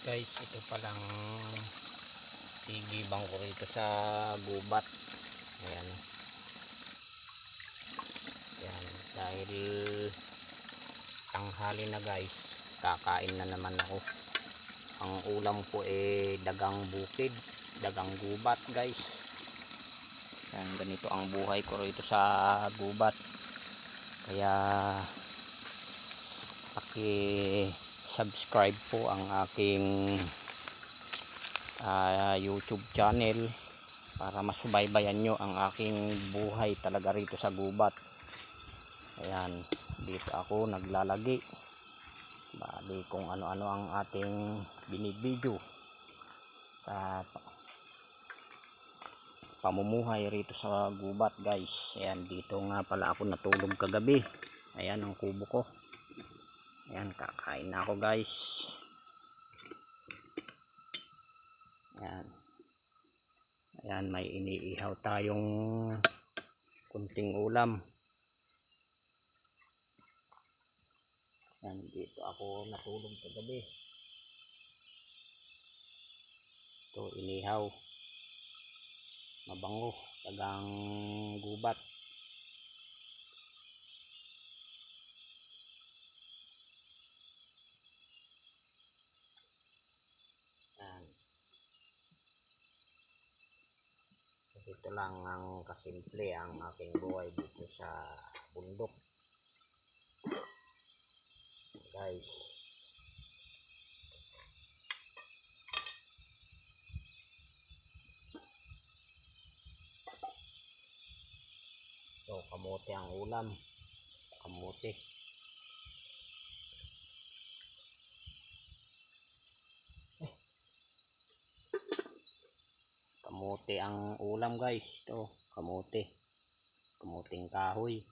Guys, ito palang tigibang ko rito sa gubat. Ayan. Ayan. Dahil tanghali na guys, kakain na naman ako. Ang ulam ko dagang bukid, dagang gubat guys. Ayan, ganito ang buhay ko rito sa gubat. Kaya subscribe po ang aking YouTube channel para masubaybayan nyo ang aking buhay talaga rito sa gubat. Ayan, dito ako naglalagi. Bali kung ano-ano ang ating binibidyo sa pamumuhay rito sa gubat guys. Ayan, dito nga pala ako natulog kagabi. Ayan ang kubo ko. Ayan, kakain na ako guys. Ayan. Ayan, may iniihaw tayong kunting ulam. Ayan, dito ako natulog kagabi. Ito, inihaw. Mabango, tagang gubat. Ayan. Ito lang ang kasimple ang aking buhay dito sa bundok guys. So kamote ang ulam, kamote. Kamote ang ulam guys. Ito, kamote, kamuting kahoy.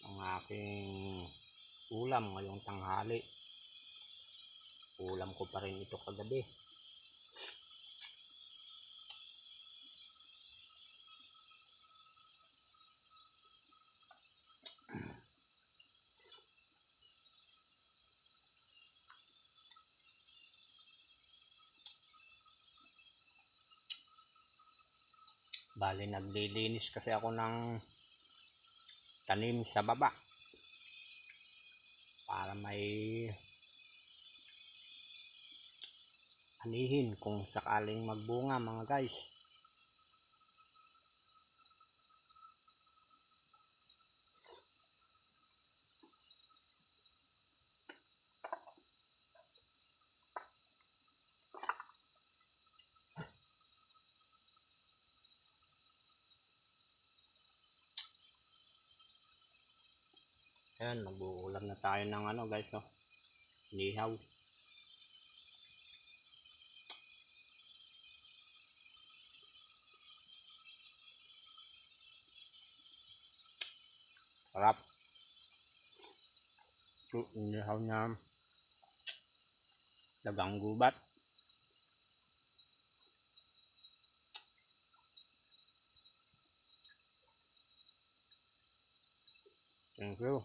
Ang aking ulam ngayong tanghali. Ulam ko pa rin ito kagabi. Bali naglilinis kasi ako ng tanim sa baba para may anihin kung sakaling magbunga mga guys. Ayan, mag-uulam na tayo ng ano guys, no? Nihaw. Sarap. Nihaw na dagang gubat. Thank you.